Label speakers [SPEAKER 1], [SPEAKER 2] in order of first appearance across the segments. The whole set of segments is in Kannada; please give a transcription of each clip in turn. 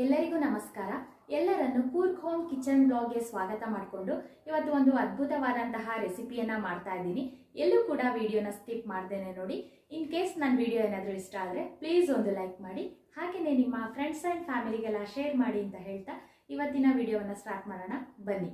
[SPEAKER 1] ಎಲ್ಲರಿಗೂ ನಮಸ್ಕಾರ. ಎಲ್ಲರನ್ನು ಕೂರ್ಗ್ ಹೋಮ್ ಕಿಚನ್ ಬ್ಲಾಗ್ಗೆ ಸ್ವಾಗತ ಮಾಡಿಕೊಂಡು ಇವತ್ತು ಒಂದು ಅದ್ಭುತವಾದಂತಹ ರೆಸಿಪಿಯನ್ನು ಮಾಡ್ತಾ ಇದ್ದೀನಿ. ಎಲ್ಲೂ ಕೂಡ ವಿಡಿಯೋನ ಸ್ಕಿಪ್ ಮಾಡ್ದೇನೆ ನೋಡಿ. ಇನ್ ಕೇಸ್ ನನ್ನ ವಿಡಿಯೋ ಏನಾದರೂ ಇಷ್ಟ ಆದರೆ ಪ್ಲೀಸ್ ಒಂದು ಲೈಕ್ ಮಾಡಿ, ಹಾಗೆಯೇ ನಿಮ್ಮ ಫ್ರೆಂಡ್ಸ್ ಆ್ಯಂಡ್ ಫ್ಯಾಮಿಲಿಗೆಲ್ಲ ಶೇರ್ ಮಾಡಿ ಅಂತ ಹೇಳ್ತಾ ಇವತ್ತಿನ ವಿಡಿಯೋವನ್ನು ಸ್ಟಾರ್ಟ್ ಮಾಡೋಣ ಬನ್ನಿ.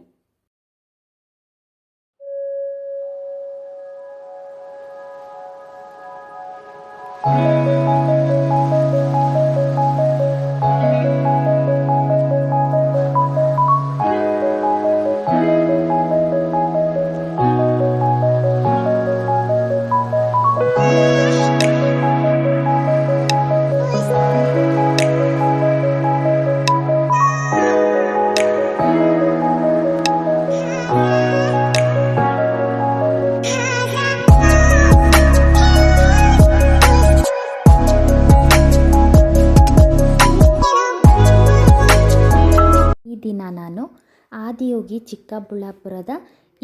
[SPEAKER 1] ದಿನ ನಾನು ಆದಿಯೋಗಿ ಚಿಕ್ಕಬಳ್ಳಾಪುರದ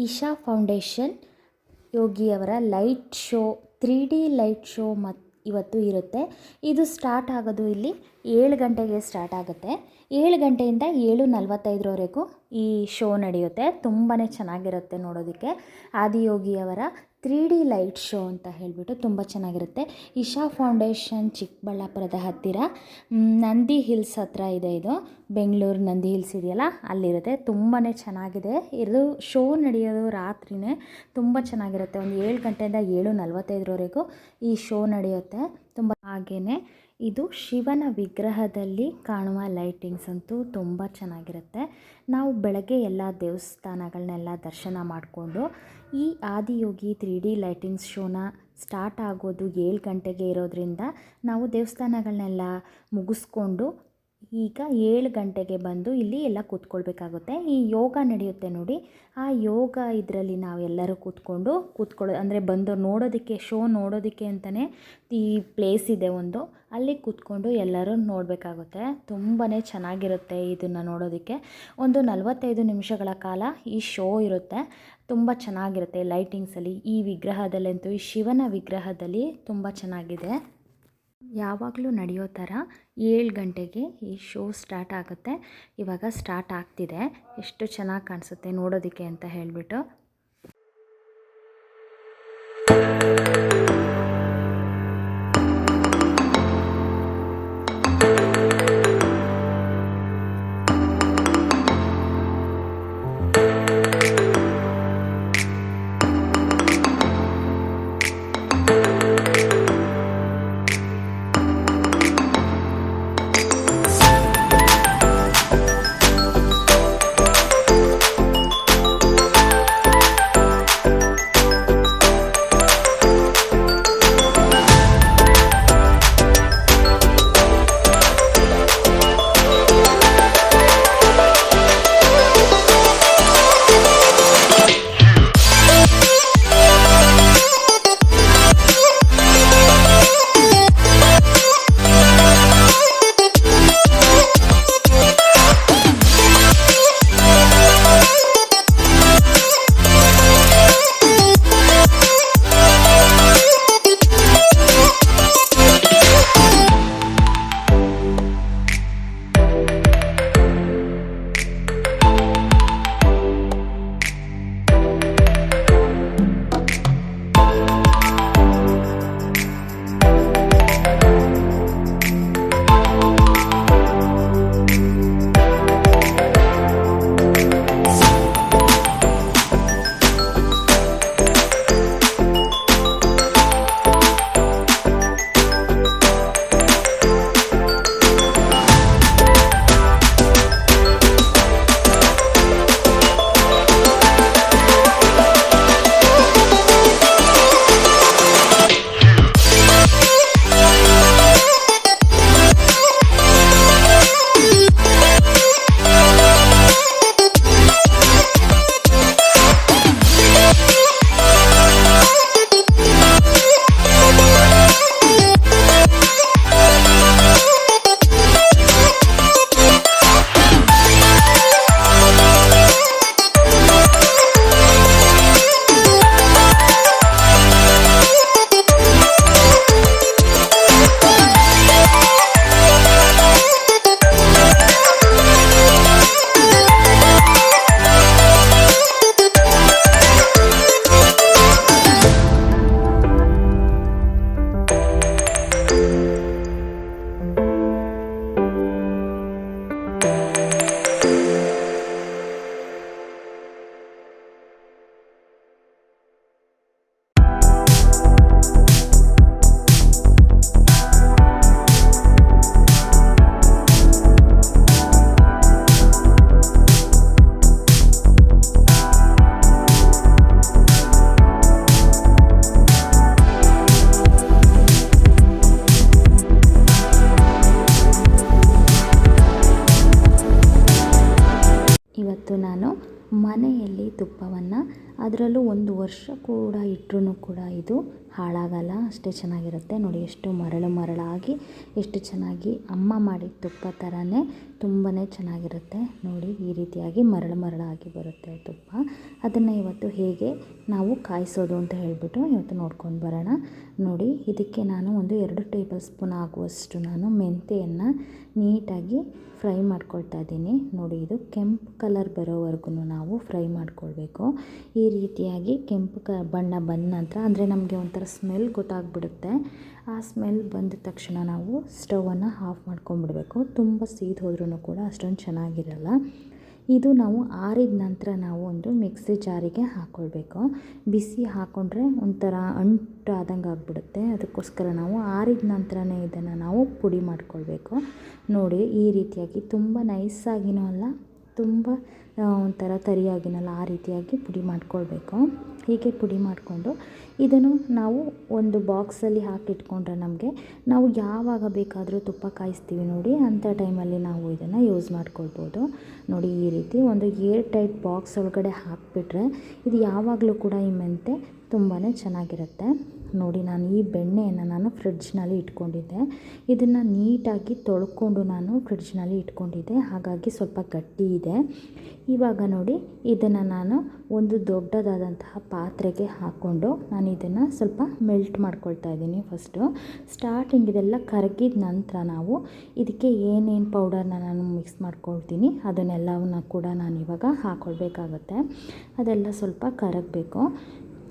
[SPEAKER 1] ಇಶಾ ಫೌಂಡೇಶನ್ ಯೋಗಿಯವರ light show 3D light show ಇವತ್ತು ಇರುತ್ತೆ. ಇದು ಸ್ಟಾರ್ಟ್ ಆಗೋದು ಇಲ್ಲಿ 7 ಗಂಟೆಗೆ ಸ್ಟಾರ್ಟ್ ಆಗುತ್ತೆ. 7 ಗಂಟೆಯಿಂದ 7:45ರವರೆಗೂ ಈ ಶೋ ನಡೆಯುತ್ತೆ. ತುಂಬಾ ಚೆನ್ನಾಗಿರುತ್ತೆ ನೋಡೋದಕ್ಕೆ. ಆದಿಯೋಗಿಯವರ 3D ಲೈಟ್ ಶೋ ಅಂತ ಹೇಳಿಬಿಟ್ಟು ತುಂಬ ಚೆನ್ನಾಗಿರುತ್ತೆ. ಇಶಾ ಫೌಂಡೇಶನ್ ಚಿಕ್ಕಬಳ್ಳಾಪುರದ ಹತ್ತಿರ ನಂದಿ ಹಿಲ್ಸ್ ಹತ್ರ ಇದೆ. ಇದು ಬೆಂಗಳೂರು ನಂದಿ ಹಿಲ್ಸ್ ಇದೆಯಲ್ಲ, ಅಲ್ಲಿರುತ್ತೆ. ತುಂಬಾ ಚೆನ್ನಾಗಿದೆ. ಇದು ಶೋ ನಡೆಯೋದು ರಾತ್ರಿನೇ. ತುಂಬ ಚೆನ್ನಾಗಿರುತ್ತೆ. ಒಂದು 7 ಗಂಟೆಯಿಂದ 7:45ರವರೆಗೂ ಈ ಶೋ ನಡೆಯುತ್ತೆ. ತುಂಬ ಹಾಗೆಯೇ ಇದು ಶಿವನ ವಿಗ್ರಹದಲ್ಲಿ ಕಾಣುವ ಲೈಟಿಂಗ್ಸ್ ಅಂತೂ ತುಂಬ ಚೆನ್ನಾಗಿರುತ್ತೆ. ನಾವು ಬೆಳಗ್ಗೆ ಎಲ್ಲ ದೇವಸ್ಥಾನಗಳನ್ನೆಲ್ಲ ದರ್ಶನ ಮಾಡಿಕೊಂಡು ಈ ಆದಿಯೋಗಿ 3D ಲೈಟಿಂಗ್ಸ್ ಶೋನ ಸ್ಟಾರ್ಟ್ ಆಗೋದು 7 ಗಂಟೆಗೆ ಇರೋದ್ರಿಂದ ನಾವು ದೇವಸ್ಥಾನಗಳನ್ನೆಲ್ಲ ಮುಗಿಸ್ಕೊಂಡು ಈಗ 7 ಗಂಟೆಗೆ ಬಂದು ಇಲ್ಲಿ ಎಲ್ಲ ಕೂತ್ಕೊಳ್ಬೇಕಾಗುತ್ತೆ. ಈ ಯೋಗ ನಡೆಯುತ್ತೆ ನೋಡಿ, ಆ ಯೋಗ ಇದರಲ್ಲಿ ನಾವೆಲ್ಲರೂ ಕೂತ್ಕೊಳ್ಳೋದು ಅಂದರೆ ಬಂದು ನೋಡೋದಕ್ಕೆ, ಶೋ ನೋಡೋದಕ್ಕೆ ಅಂತಲೇ ಈ ಪ್ಲೇಸ್ ಇದೆ ಒಂದು, ಅಲ್ಲಿ ಕೂತ್ಕೊಂಡು ಎಲ್ಲರೂ ನೋಡಬೇಕಾಗುತ್ತೆ. ತುಂಬಾ ಚೆನ್ನಾಗಿರುತ್ತೆ ಇದನ್ನು ನೋಡೋದಕ್ಕೆ. ಒಂದು 45 ನಿಮಿಷಗಳ ಕಾಲ ಈ ಶೋ ಇರುತ್ತೆ. ತುಂಬ ಚೆನ್ನಾಗಿರುತ್ತೆ ಲೈಟಿಂಗ್ಸಲ್ಲಿ. ಈ ವಿಗ್ರಹದಲ್ಲಂತೂ, ಈ ಶಿವನ ವಿಗ್ರಹದಲ್ಲಿ ತುಂಬ ಚೆನ್ನಾಗಿದೆ. ಯಾವಾಗಲೂ ನಡೆಯೋ ಥರ 7 ಗಂಟೆಗೆ ಈ ಶೋ ಸ್ಟಾರ್ಟ್ ಆಗುತ್ತೆ. ಇವಾಗ ಸ್ಟಾರ್ಟ್ ಆಗ್ತಿದೆ. ಎಷ್ಟು ಚೆನ್ನಾಗಿ ಕಾಣಿಸುತ್ತೆ ನೋಡೋದಕ್ಕೆ ಅಂತ ಹೇಳಿಬಿಟ್ಟು. ಇವತ್ತು ನಾನು ಮನೆಯಲ್ಲಿ ತುಪ್ಪವನ್ನು ಅದರಲ್ಲೂ ಒಂದು ವರ್ಷ ಕೂಡ ಇಟ್ಟರೂ ಕೂಡ ಇದು ಹಾಳಾಗಲ್ಲ, ಅಷ್ಟೇ ಚೆನ್ನಾಗಿರುತ್ತೆ. ನೋಡಿ ಎಷ್ಟು ಮರಳಾಗಿ ಎಷ್ಟು ಚೆನ್ನಾಗಿ ಅಮ್ಮ ಮಾಡಿದ ತುಪ್ಪ ಥರನೇ ತುಂಬಾ ಚೆನ್ನಾಗಿರುತ್ತೆ. ನೋಡಿ ಈ ರೀತಿಯಾಗಿ ಮರಳಾಗಿ ಬರುತ್ತೆ ತುಪ್ಪ. ಅದನ್ನು ಇವತ್ತು ಹೇಗೆ ನಾವು ಕಾಯಿಸೋದು ಅಂತ ಹೇಳಿಬಿಟ್ಟು ಇವತ್ತು ನೋಡ್ಕೊಂಡು ಬರೋಣ. ನೋಡಿ ಇದಕ್ಕೆ ನಾನು ಒಂದು 2 ಟೇಬಲ್ ಸ್ಪೂನ್ ಆಗುವಷ್ಟು ನಾನು ಮೆಂತೆಯನ್ನು ನೀಟಾಗಿ ಫ್ರೈ ಮಾಡ್ಕೊಳ್ತಾ ಇದ್ದೀನಿ. ನೋಡಿ ಇದು ಕೆಂಪು ಕಲರ್ ಬರೋವರೆಗೂ ನಾವು ಫ್ರೈ ಮಾಡ್ಕೊಳ್ಬೇಕು. ಈ ರೀತಿಯಾಗಿ ಕೆಂಪು ಬಣ್ಣ ಬಂದ ನಂತರ ಅಂದರೆ ನಮಗೆ ಒಂಥರ ಸ್ಮೆಲ್ ಗೊತ್ತಾಗ್ಬಿಡುತ್ತೆ. ಆ ಸ್ಮೆಲ್ ಬಂದ ತಕ್ಷಣ ನಾವು ಸ್ಟವನ್ನು ಆಫ್ ಮಾಡ್ಕೊಂಡ್ಬಿಡ್ಬೇಕು. ತುಂಬ ಸೀದು ಹೋದ್ರೂ ಕೂಡ ಅಷ್ಟೊಂದು ಚೆನ್ನಾಗಿರಲ್ಲ. ಇದು ನಾವು ಆರಿದ ನಂತರ ನಾವು ಒಂದು ಮಿಕ್ಸಿ ಜಾರಿಗೆ ಹಾಕ್ಕೊಳ್ಬೇಕು. ಬಿಸಿ ಹಾಕ್ಕೊಂಡ್ರೆ ಒಂಥರ ಅಂಟಾದಂಗೆ ಆಗಿಬಿಡುತ್ತೆ. ಅದಕ್ಕೋಸ್ಕರ ನಾವು ಆರಿದ ನಂತರನೇ ಇದನ್ನು ನಾವು ಪುಡಿ ಮಾಡ್ಕೊಳ್ಬೇಕು. ನೋಡಿ ಈ ರೀತಿಯಾಗಿ ತುಂಬ ನೈಸಾಗಿನೂ ಅಲ್ಲ, ತುಂಬ ಒಂಥರ ತರಿಯಾಗಿನಲ್ಲ, ಆ ರೀತಿಯಾಗಿ ಪುಡಿ ಮಾಡ್ಕೊಳ್ಬೇಕು. ಹೀಗೆ ಪುಡಿ ಮಾಡಿಕೊಂಡು ಇದನ್ನು ನಾವು ಒಂದು ಬಾಕ್ಸಲ್ಲಿ ಹಾಕಿಟ್ಕೊಂಡ್ರೆ ನಾವು ಯಾವಾಗ ಬೇಕಾದರೂ ತುಪ್ಪ ಕಾಯಿಸ್ತೀವಿ ನೋಡಿ, ಅಂಥ ಟೈಮಲ್ಲಿ ನಾವು ಇದನ್ನು ಯೂಸ್ ಮಾಡ್ಕೊಳ್ಬೋದು. ನೋಡಿ ಈ ರೀತಿ ಒಂದು ಏರ್ ಟೈಟ್ ಬಾಕ್ಸ್ ಒಳಗಡೆ ಹಾಕಿಬಿಟ್ರೆ ಇದು ಯಾವಾಗಲೂ ಕೂಡ ಈ ಮೆಂತೆ ತುಂಬಾ ಚೆನ್ನಾಗಿರುತ್ತೆ. ನೋಡಿ ನಾನು ಈ ಬೆಣ್ಣೆಯನ್ನು ನಾನು ಫ್ರಿಡ್ಜ್ನಲ್ಲಿ ಇಟ್ಕೊಂಡಿದ್ದೆ. ಇದನ್ನು ನೀಟಾಗಿ ತೊಳ್ಕೊಂಡು ನಾನು ಫ್ರಿಡ್ಜ್ನಲ್ಲಿ ಇಟ್ಕೊಂಡಿದ್ದೆ, ಹಾಗಾಗಿ ಸ್ವಲ್ಪ ಗಟ್ಟಿ ಇದೆ. ಇವಾಗ ನೋಡಿ ಇದನ್ನು ನಾನು ಒಂದು ದೊಡ್ಡದಾದಂತಹ ಪಾತ್ರೆಗೆ ಹಾಕ್ಕೊಂಡು ನಾನು ಇದನ್ನು ಸ್ವಲ್ಪ ಮೆಲ್ಟ್ ಮಾಡ್ಕೊಳ್ತಾ ಇದ್ದೀನಿ. ಫಸ್ಟು ಸ್ಟಾರ್ಟಿಂಗ್ ಇದೆಲ್ಲ ಕರಗಿದ ನಂತರ ನಾವು ಇದಕ್ಕೆ ಏನೇನು ಪೌಡರ್ನ ನಾನು ಮಿಕ್ಸ್ ಮಾಡ್ಕೊಳ್ತೀನಿ ಅದನ್ನೆಲ್ಲವನ್ನು ಕೂಡ ನಾನು ಇವಾಗ ಹಾಕ್ಕೊಳ್ಬೇಕಾಗತ್ತೆ. ಅದೆಲ್ಲ ಸ್ವಲ್ಪ ಕರಗಬೇಕು.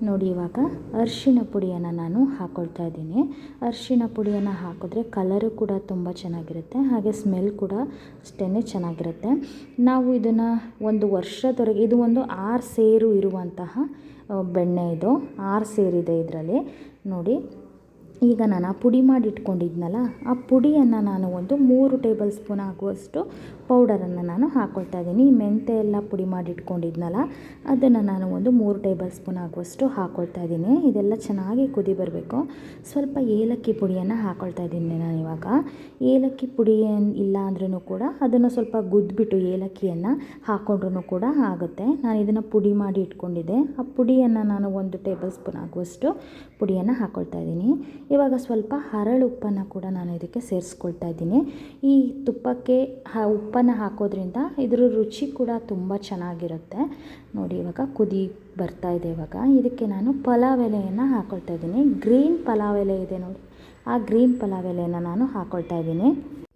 [SPEAKER 1] ನೋಡಿ ಇವಾಗ ಅರಿಶಿಣ ಪುಡಿಯನ್ನು ನಾನು ಹಾಕ್ಕೊಳ್ತಾ ಇದ್ದೀನಿ. ಅರಿಶಿಣ ಪುಡಿಯನ್ನು ಹಾಕಿದ್ರೆ ಕಲರು ಕೂಡ ತುಂಬ ಚೆನ್ನಾಗಿರುತ್ತೆ, ಹಾಗೆ ಸ್ಮೆಲ್ ಕೂಡ ಅಷ್ಟೇ ಚೆನ್ನಾಗಿರುತ್ತೆ. ನಾವು ಇದನ್ನು ಒಂದು ವರ್ಷದವರೆಗೆ, ಇದು ಒಂದು 6 ಸೇರು ಇರುವಂತಹ ಬೆಣ್ಣೆ, ಇದು 6 ಸೇರಿದೆ ಇದರಲ್ಲಿ. ನೋಡಿ ಈಗ ನಾನು ಆ ಪುಡಿ ಮಾಡಿ ಇಟ್ಕೊಂಡಿದ್ನಲ್ಲ, ಆ ಪುಡಿಯನ್ನು ನಾನು ಒಂದು 3 ಟೇಬಲ್ ಸ್ಪೂನ್ ಆಗುವಷ್ಟು ಪೌಡರನ್ನು ನಾನು ಹಾಕ್ಕೊಳ್ತಾ ಇದ್ದೀನಿ. ಮೆಂತೆ ಎಲ್ಲ ಪುಡಿ ಮಾಡಿ ಇಟ್ಕೊಂಡಿದ್ನಲ್ಲ ಅದನ್ನು ನಾನು ಒಂದು 3 ಟೇಬಲ್ ಸ್ಪೂನ್ ಆಗುವಷ್ಟು ಹಾಕ್ಕೊಳ್ತಾ ಇದ್ದೀನಿ. ಇದೆಲ್ಲ ಚೆನ್ನಾಗಿ ಕುದಿ ಬರಬೇಕು. ಸ್ವಲ್ಪ ಏಲಕ್ಕಿ ಪುಡಿಯನ್ನು ಹಾಕ್ಕೊಳ್ತಾ ಇದ್ದೀನಿ ನಾನು ಇವಾಗ. ಏಲಕ್ಕಿ ಪುಡಿ ಇಲ್ಲ ಅಂದ್ರೂ ಕೂಡ ಅದನ್ನು ಸ್ವಲ್ಪ ಗುದ್ದುಬಿಟ್ಟು ಏಲಕ್ಕಿಯನ್ನು ಹಾಕ್ಕೊಂಡ್ರೂ ಕೂಡ ಆಗುತ್ತೆ. ನಾನು ಇದನ್ನು ಪುಡಿ ಮಾಡಿ ಇಟ್ಕೊಂಡಿದ್ದೆ. ಆ ಪುಡಿಯನ್ನು ನಾನು 1 ಟೇಬಲ್ ಸ್ಪೂನ್ ಆಗುವಷ್ಟು ಪುಡಿಯನ್ನು ಹಾಕ್ಕೊಳ್ತಾ ಇದ್ದೀನಿ. ಇವಾಗ ಸ್ವಲ್ಪ ಹರಳುಪ್ಪನ್ನು ಕೂಡ ನಾನು ಇದಕ್ಕೆ ಸೇರಿಸ್ಕೊಳ್ತಾ ಇದ್ದೀನಿ. ಈ ತುಪ್ಪಕ್ಕೆ ಉಪ್ಪನ್ನು ಹಾಕೋದ್ರಿಂದ ಇದರ ರುಚಿ ಕೂಡ ತುಂಬ ಚೆನ್ನಾಗಿರುತ್ತೆ. ನೋಡಿ ಇವಾಗ ಕುದಿ ಬರ್ತಾ ಇದೆ. ಇವಾಗ ಇದಕ್ಕೆ ನಾನು ಪಲಾವ್ ಎಲೆಯನ್ನು ಹಾಕ್ಕೊಳ್ತಾ ಇದ್ದೀನಿ. ಗ್ರೀನ್ ಪಲಾವ್ ಎಲೆ ಇದೆ ನೋಡಿ, ಆ ಗ್ರೀನ್ ಪಲಾವ್ ಎಲೆಯನ್ನು ನಾನು ಹಾಕ್ಕೊಳ್ತಾ ಇದ್ದೀನಿ.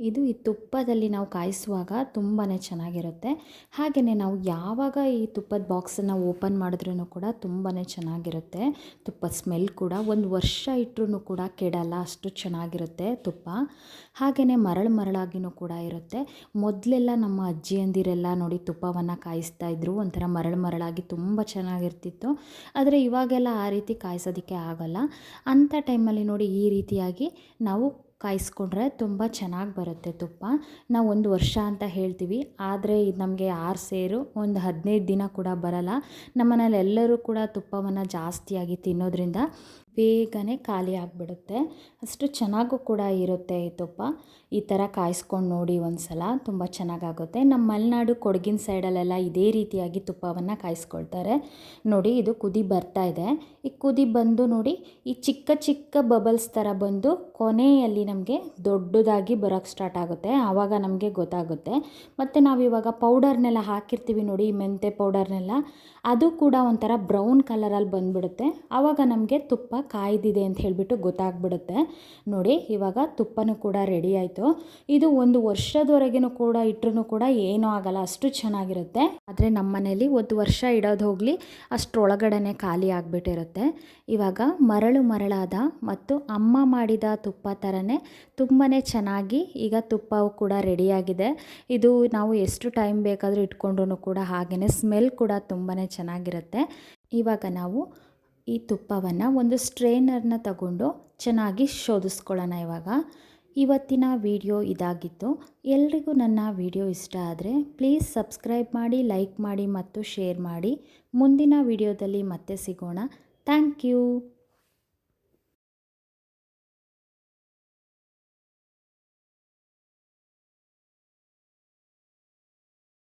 [SPEAKER 1] ಇದು ಈ ತುಪ್ಪದಲ್ಲಿ ನಾವು ಕಾಯಿಸುವಾಗ ತುಂಬಾ ಚೆನ್ನಾಗಿರುತ್ತೆ. ಹಾಗೆಯೇ ನಾವು ಯಾವಾಗ ಈ ತುಪ್ಪದ ಬಾಕ್ಸನ್ನು ಓಪನ್ ಮಾಡಿದ್ರೂ ಕೂಡ ತುಂಬಾ ಚೆನ್ನಾಗಿರುತ್ತೆ. ತುಪ್ಪದ ಸ್ಮೆಲ್ ಕೂಡ 1 ವರ್ಷ ಇಟ್ಟರೂ ಕೂಡ ಕೆಡಲ್ಲ, ಅಷ್ಟು ಚೆನ್ನಾಗಿರುತ್ತೆ ತುಪ್ಪ. ಹಾಗೆಯೇ ಮರಳಾಗಿನೂ ಕೂಡ ಇರುತ್ತೆ. ಮೊದಲೆಲ್ಲ ನಮ್ಮ ಅಜ್ಜಿಯಂದಿರೆಲ್ಲ ನೋಡಿ ತುಪ್ಪವನ್ನು ಕಾಯಿಸ್ತಾ ಇದ್ರು, ಒಂಥರ ಮರಳಾಗಿ ತುಂಬ ಚೆನ್ನಾಗಿರ್ತಿತ್ತು. ಆದರೆ ಇವಾಗೆಲ್ಲ ಆ ರೀತಿ ಕಾಯಿಸೋದಕ್ಕೆ ಆಗಲ್ಲ. ಅಂಥ ಟೈಮಲ್ಲಿ ನೋಡಿ ಈ ರೀತಿಯಾಗಿ ನಾವು ಕಾಯಿಸ್ಕೊಂಡ್ರೆ ತುಂಬ ಚೆನ್ನಾಗಿ ಬರುತ್ತೆ ತುಪ್ಪ. ನಾವು 1 ವರ್ಷ ಅಂತ ಹೇಳ್ತೀವಿ, ಆದರೆ ಇದು ನಮಗೆ 6 ಸೇರು ಒಂದು 15 ದಿನ ಕೂಡ ಬರಲ್ಲ. ನಮ್ಮನೇಲಿ ಎಲ್ಲರೂ ಕೂಡ ತುಪ್ಪವನ್ನು ಜಾಸ್ತಿಯಾಗಿ ತಿನ್ನೋದ್ರಿಂದ ಬೇಗನೆ ಖಾಲಿ ಆಗಿಬಿಡುತ್ತೆ. ಅಷ್ಟು ಚೆನ್ನಾಗೂ ಕೂಡ ಇರುತ್ತೆ ಈ ತುಪ್ಪ. ಈ ಥರ ಕಾಯಿಸ್ಕೊಂಡು ನೋಡಿ ಒಂದು ಸಲ, ತುಂಬ ಚೆನ್ನಾಗಾಗುತ್ತೆ. ನಮ್ಮ ಮಲೆನಾಡು ಕೊಡಗಿನ ಸೈಡಲ್ಲೆಲ್ಲ ಇದೇ ರೀತಿಯಾಗಿ ತುಪ್ಪವನ್ನು ಕಾಯಿಸ್ಕೊಳ್ತಾರೆ. ನೋಡಿ ಇದು ಕುದಿ ಬರ್ತಾ ಇದೆ. ಈ ಕುದಿ ಬಂದು ನೋಡಿ ಈ ಚಿಕ್ಕ ಬಬಲ್ಸ್ ಥರ ಬಂದು ಕೊನೆಯಲ್ಲಿ ನಮಗೆ ದೊಡ್ಡದಾಗಿ ಬರೋಕ್ಕೆ ಸ್ಟಾರ್ಟ್ ಆಗುತ್ತೆ. ಆವಾಗ ನಮಗೆ ಗೊತ್ತಾಗುತ್ತೆ. ಮತ್ತು ನಾವಿವಾಗ ಪೌಡರ್ನೆಲ್ಲ ಹಾಕಿರ್ತೀವಿ ನೋಡಿ, ಈ ಮೆಂತೆ ಪೌಡರ್ನೆಲ್ಲ, ಅದು ಕೂಡ ಒಂಥರ ಬ್ರೌನ್ ಕಲರಲ್ಲಿ ಬಂದುಬಿಡುತ್ತೆ. ಆವಾಗ ನಮಗೆ ತುಪ್ಪ ಕಾಯ್ದಿದೆ ಅಂತ ಹೇಳಿಬಿಟ್ಟು ಗೊತ್ತಾಗ್ಬಿಡುತ್ತೆ. ನೋಡಿ ಇವಾಗ ತುಪ್ಪನೂ ಕೂಡ ರೆಡಿ ಆಯಿತು. ಇದು 1 ವರ್ಷದವರೆಗೂ ಕೂಡ ಇಟ್ಟರೂ ಕೂಡ ಏನೂ ಆಗಲ್ಲ, ಅಷ್ಟು ಚೆನ್ನಾಗಿರುತ್ತೆ. ಆದರೆ ನಮ್ಮ ಮನೇಲಿ 1 ವರ್ಷ ಇಡೋದು ಹೋಗಲಿ, ಅಷ್ಟರೊಳಗಡೆ ಖಾಲಿ ಆಗಿಬಿಟ್ಟಿರುತ್ತೆ. ಇವಾಗ ಮರಳಾದ ಮತ್ತು ಅಮ್ಮ ಮಾಡಿದ ತುಪ್ಪ ಥರನೇ ತುಂಬಾ ಚೆನ್ನಾಗಿ ಈಗ ತುಪ್ಪವು ಕೂಡ ರೆಡಿಯಾಗಿದೆ. ಇದು ನಾವು ಎಷ್ಟು ಟೈಮ್ ಬೇಕಾದರೂ ಇಟ್ಕೊಂಡ್ರೂ ಕೂಡ ಹಾಗೆಯೇ ಸ್ಮೆಲ್ ಕೂಡ ತುಂಬಾ ಚೆನ್ನಾಗಿರುತ್ತೆ. ಇವಾಗ ನಾವು ಈ ತುಪ್ಪವನ್ನು ಒಂದು ಸ್ಟ್ರೈನರ್ನ ತಗೊಂಡು ಚೆನ್ನಾಗಿ ಶೋಧಿಸ್ಕೊಳ್ಳೋಣ. ಇವತ್ತಿನ ವಿಡಿಯೋ ಇದಾಗಿತ್ತು. ಎಲ್ರಿಗೂ ನನ್ನ ವಿಡಿಯೋ ಇಷ್ಟ ಆದರೆ ಪ್ಲೀಸ್ ಸಬ್ಸ್ಕ್ರೈಬ್ ಮಾಡಿ, ಲೈಕ್ ಮಾಡಿ ಮತ್ತು ಶೇರ್ ಮಾಡಿ. ಮುಂದಿನ ವಿಡಿಯೋದಲ್ಲಿ ಮತ್ತೆ ಸಿಗೋಣ. Thank you.